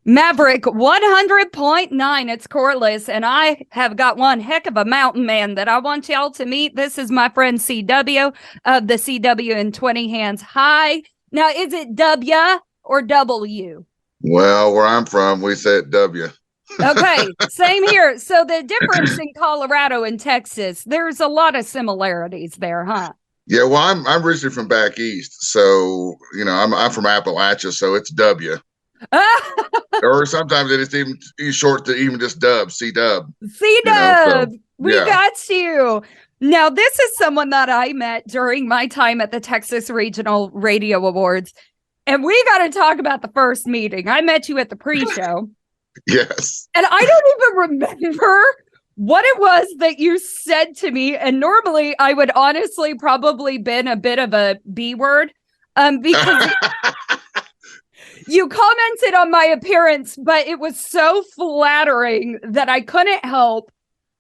Maverick 100.9. It's Corliss, and I have got one heck of a mountain man that I want y'all to meet. This is my friend CW of the CW in 20 Hands. Hi. Now, is it W or W? Well, where I'm from, we say it W. Okay, same here. So the difference in Colorado and Texas, there's a lot of similarities there, huh? Yeah, well, I'm originally from back east, so I'm from Appalachia, so it's W. Or sometimes it is even short to even just Dub, C Dub. C-Dub, we yeah. got you. Now, this is someone that I met during my time at the Texas Regional Radio Awards, and we got to talk about the first meeting. I met you at the pre-show. Yes. And I don't even remember what it was that you said to me. And normally I would honestly probably been a bit of a B word because you commented on my appearance, but it was so flattering that I couldn't help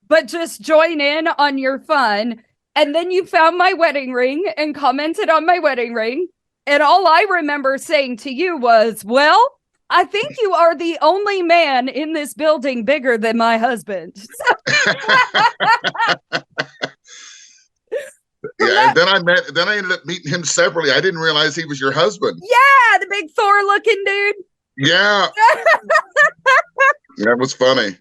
but just join in on your fun. And then you found my wedding ring and commented on my wedding ring. And all I remember saying to you was, well, I think you are the only man in this building bigger than my husband. Yeah, and then I ended up meeting him separately. I didn't realize he was your husband. Yeah, the big Thor looking dude. Yeah. That was funny.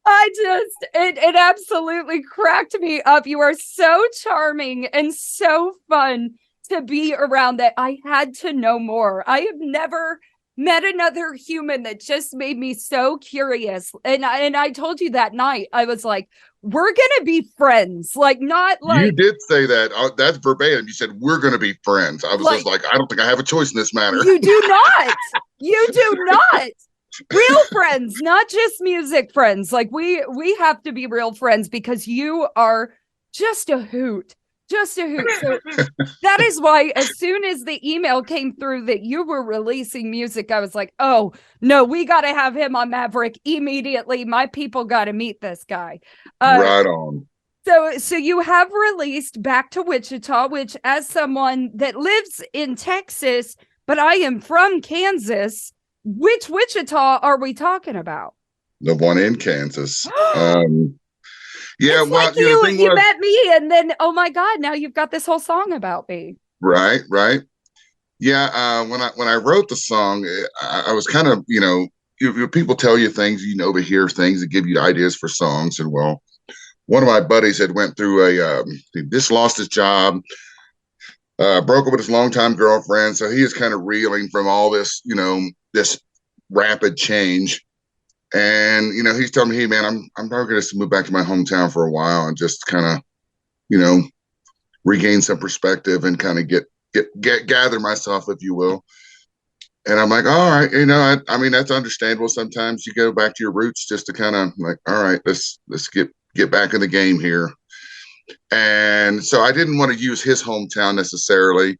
It absolutely cracked me up. You are so charming and so fun to be around that I had to know more. I have never met another human that just made me so curious. And I told you that night, I was like, we're going to be friends. Like, not like... You did say that. That's verbatim. You said, we're going to be friends. I was just like, I don't think I have a choice in this matter. You do not. You do not. Real friends, not just music friends. Like, we have to be real friends because you are just a hoot. Just a hoot. So that is why as soon as the email came through that you were releasing music, I was like, oh, no, we got to have him on Maverick immediately. My people got to meet this guy. Right on. So you have released Back to Wichita, which as someone that lives in Texas, but I am from Kansas, which Wichita are we talking about? The one in Kansas. Yeah, it's well, like you met me, and then oh my God, now you've got this whole song about me. Right. Yeah, when I wrote the song, I was kind of people tell you things, to hear things that give you ideas for songs, and well, one of my buddies had went through he just lost his job, broke up with his longtime girlfriend, so he is kind of reeling from all this, this rapid change. And, he's telling me, hey, man, I'm probably going to move back to my hometown for a while and just kind of, regain some perspective and kind of gather myself, if you will. And I'm like, all right, I mean, that's understandable. Sometimes you go back to your roots just to kind of like, all right, let's get back in the game here. And so I didn't want to use his hometown necessarily,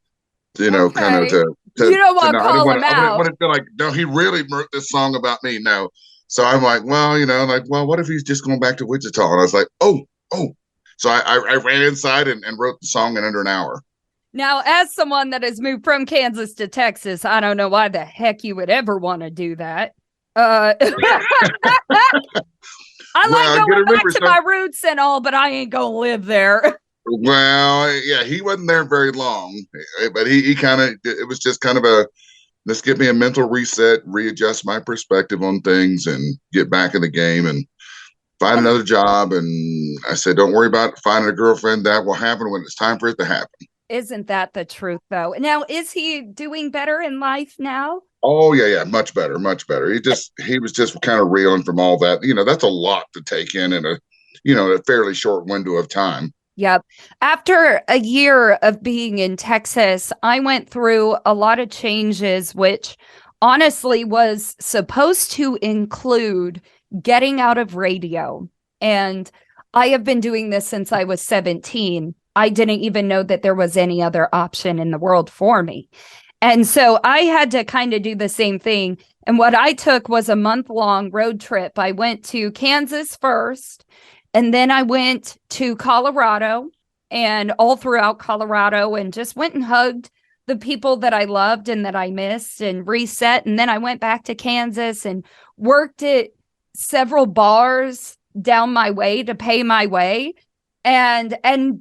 kind of to you don't want to call him out. I wouldn't feel like, no, he really wrote this song about me. No. So I'm like, well, what if he's just going back to Wichita? And I was like, oh. So I ran inside and wrote the song in under an hour. Now, as someone that has moved from Kansas to Texas, I don't know why the heck you would ever want to do that. I like going back to my roots and all, but I ain't going to live there. Well, yeah, he wasn't there very long, but he kind of, it was just kind of let's give me a mental reset, readjust my perspective on things and get back in the game and find another job. And I said, don't worry about finding a girlfriend. That will happen when it's time for it to happen. Isn't that the truth, though? Now, is he doing better in life now? Oh, yeah. Much better. He was just kind of reeling from all that. That's a lot to take in a fairly short window of time. Yep. After a year of being in Texas, I went through a lot of changes, which honestly was supposed to include getting out of radio. And I have been doing this since I was 17. I didn't even know that there was any other option in the world for me. And so I had to kind of do the same thing. And what I took was a month-long road trip. I went to Kansas first. And then I went to Colorado and all throughout Colorado and just went and hugged the people that I loved and that I missed and reset. And then I went back to Kansas and worked at several bars down my way to pay my way and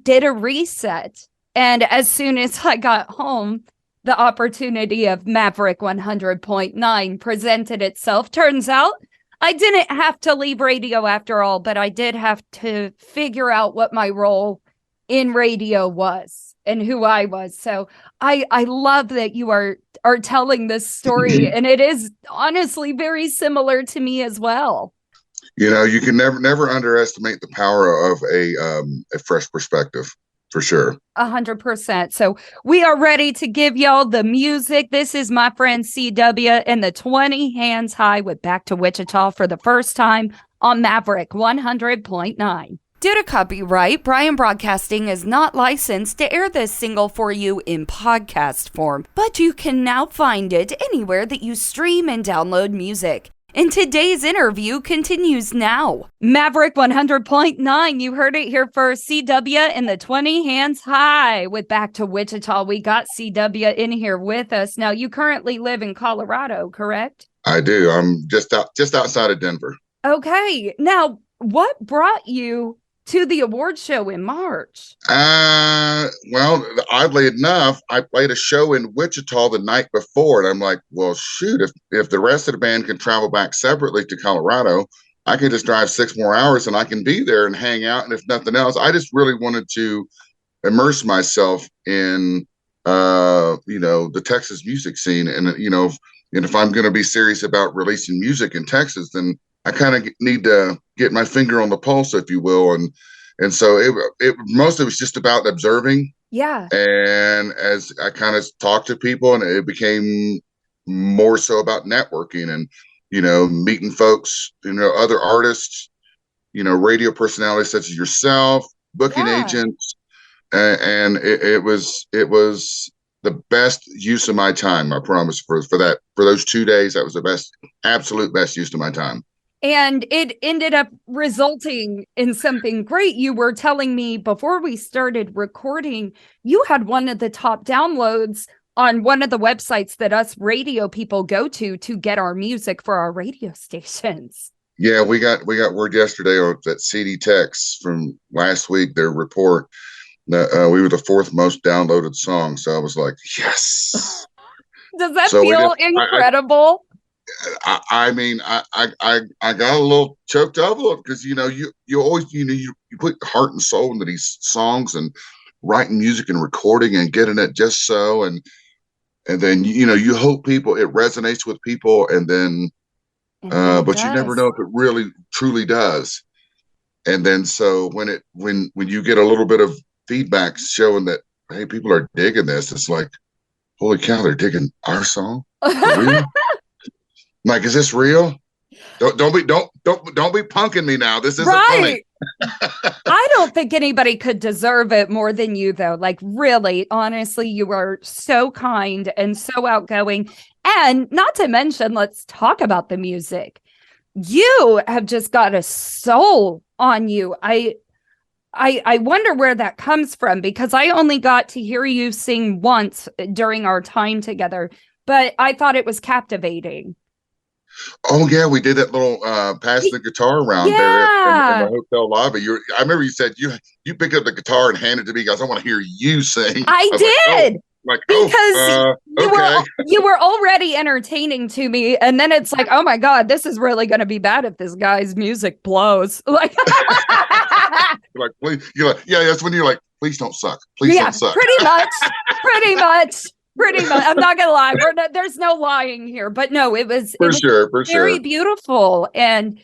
did a reset. And as soon as I got home, the opportunity of Maverick 100.9 presented itself. Turns out I didn't have to leave radio after all, but I did have to figure out what my role in radio was and who I was. So I love that you are telling this story, and it is honestly very similar to me as well. You know, you can never underestimate the power of a fresh perspective, for sure. 100%. So we are ready to give y'all the music. This is my friend CW and the 20 Hands High with Back to Wichita for the first time on Maverick 100.9. Due to copyright, Brian Broadcasting is not licensed to air this single for you in podcast form, but you can now find it anywhere that you stream and download music. And today's interview continues now. Maverick 100.9, you heard it here first. CW and the 20 Hands High with Back to Wichita. We got CW in here with us. Now, you currently live in Colorado, correct? I do. I'm just outside of Denver. Okay. Now, what brought you to the award show in March? Well, oddly enough, I played a show in Wichita the night before, and I'm like, well, shoot, if the rest of the band can travel back separately to Colorado, I can just drive 6 more hours and I can be there and hang out. And if nothing else, I just really wanted to immerse myself in, the Texas music scene. And, and if I'm going to be serious about releasing music in Texas, then I kind of need to get my finger on the pulse, if you will. And so it mostly was just about observing. Yeah. And as I kind of talked to people, and it became more so about networking and, meeting folks, other artists, radio personalities such as yourself, booking agents. And it was the best use of my time. I promise for those 2 days, that was the absolute best use of my time. And it ended up resulting in something great. You were telling me before we started recording, you had one of the top downloads on one of the websites that us radio people go to get our music for our radio stations. Yeah, we got word yesterday on that CD Tex from last week, their report, that we were the 4th most downloaded song. So I was like, yes. Does that feel incredible? I mean, I got a little choked up a little because you always you put heart and soul into these songs and writing music and recording and getting it just so and then you hope it resonates with people and then but you never know if it really truly does. And then so when you get a little bit of feedback showing that, hey, people are digging this, it's like, holy cow, they're digging our song. Like, is this real? Don't be punking me now. This isn't funny. I don't think anybody could deserve it more than you, though. Like, really, honestly, you are so kind and so outgoing. And not to mention, let's talk about the music. You have just got a soul on you. I wonder where that comes from, because I only got to hear you sing once during our time together, but I thought it was captivating. Oh yeah, we did that little pass the guitar around there in the hotel lobby. I remember you said you picked up the guitar and handed it to me, guys. I want to hear you sing. I did. Because you were already entertaining to me, and then it's like, oh my god, this is really going to be bad if this guy's music blows. Like, you're like, yeah, that's when you're like, please don't suck. Please don't suck. Pretty much. I'm not gonna lie. There's no lying here, but no, it was very beautiful, and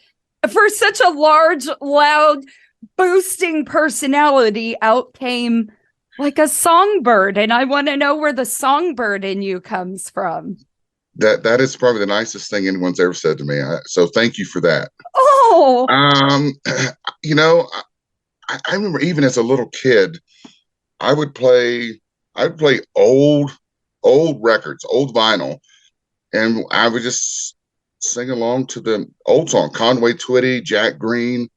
for such a large, loud, boosting personality, out came like a songbird, and I want to know where the songbird in you comes from. That is probably the nicest thing anyone's ever said to me. So thank you for that. Oh, I remember even as a little kid, I would play old records, old vinyl, and I would just sing along to the old song. Conway Twitty, Jack Green,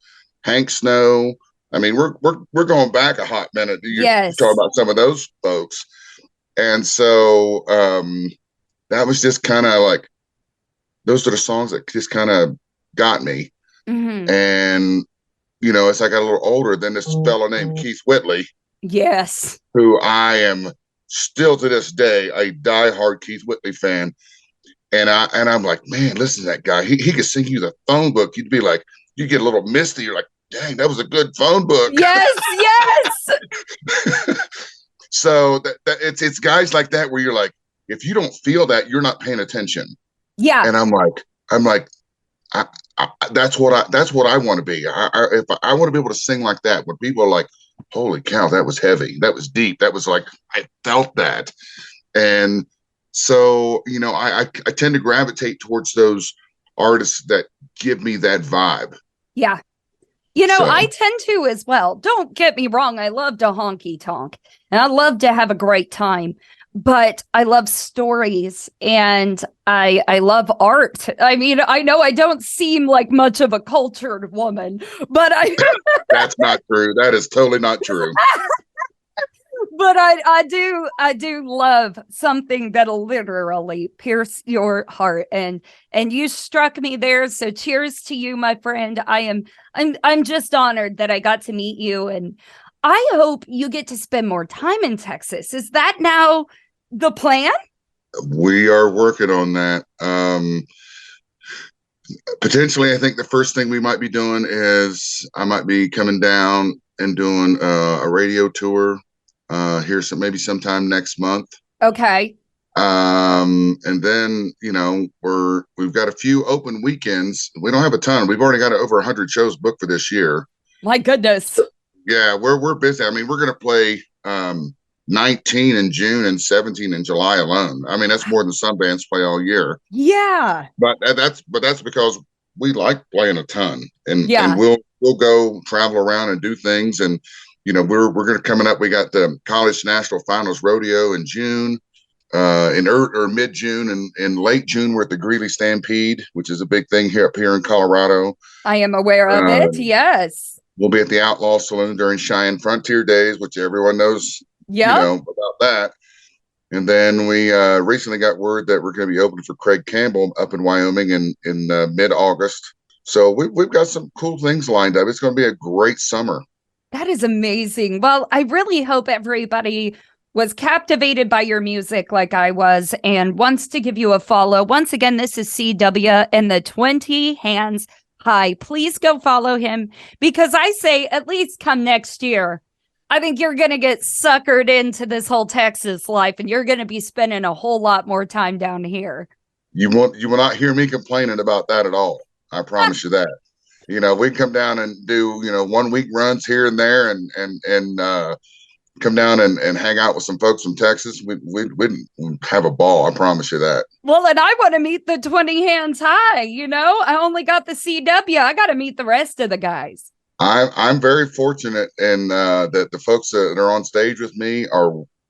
Hank Snow. I mean, we're going back a hot minute. You're talking about some of those folks. And so that was just kind of like those are the songs that just kind of got me. Hmm. And as I got a little older, then this fellow named Keith Whitley, Yes. who I am still to this day a diehard Keith Whitley fan. And I'm like, man, listen to that guy. He could sing you the phone book. You'd be like, you get a little misty. You're like, dang, that was a good phone book. Yes, yes. So that it's guys like that where you're like, if you don't feel that, you're not paying attention. Yeah. And I'm like, that's what I want to be. If I want to be able to sing like that, when people are like, holy cow, that was heavy, that was deep, that was like I felt that. And so I tend to gravitate towards those artists that give me that vibe. Yeah. So I tend to as well. Don't get me wrong. I love to honky tonk and I love to have a great time, but I love stories and I love art. I mean, I know I don't seem like much of a cultured woman, but that's not true. That is totally not true. but I do love something that'll literally pierce your heart, and you struck me there. So cheers to you, my friend. I'm just honored that I got to meet you, and I hope you get to spend more time in Texas. Is that now the plan? We are working on that. Potentially, I think the first thing we might be doing is I might be coming down and doing a radio tour here, maybe sometime next month. Okay. And then we've got a few open weekends. We don't have a ton. We've already got over 100 shows booked for this year. My goodness. Yeah, we're busy. I mean, we're gonna play 19 in June and 17 in July alone. I mean, that's more than some bands play all year. Yeah. But that's because we like playing a ton, and Yeah. we'll go travel around and do things. And we're gonna coming up. We got the College National Finals Rodeo in June, in or mid June, and in late June we're at the Greeley Stampede, which is a big thing here in Colorado. I am aware of it. Yes. We'll be at the Outlaw Saloon during Cheyenne Frontier Days, which everyone knows, Yeah. about that. And then we recently got word that we're going to be opening for Craig Campbell up in Wyoming in mid-August. So we've got some cool things lined up. It's going to be a great summer. That is amazing. Well, I really hope everybody was captivated by your music like I was and wants to give you a follow. Once again, this is CW and the 20 Hands High. Please go follow him, because I say at least come next year, I think you're going to get suckered into this whole Texas life and you're going to be spending a whole lot more time down here. You will not hear me complaining about that at all. I promise you that. We come down and do 1 week runs here and there, and come down and hang out with some folks from Texas. We'd have a ball. I promise you that. Well, and I want to meet the 20 Hands High. I only got the CW. I got to meet the rest of the guys. I'm very fortunate, and that the folks that are on stage with me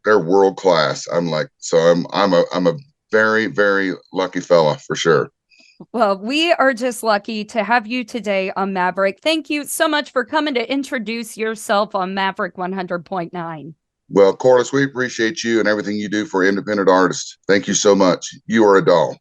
they're world class. I'm a very, very lucky fella for sure. Well, we are just lucky to have you today on Maverick. Thank you so much for coming to introduce yourself on Maverick 100.9. Well, Corliss, we appreciate you and everything you do for independent artists. Thank you so much. You are a doll.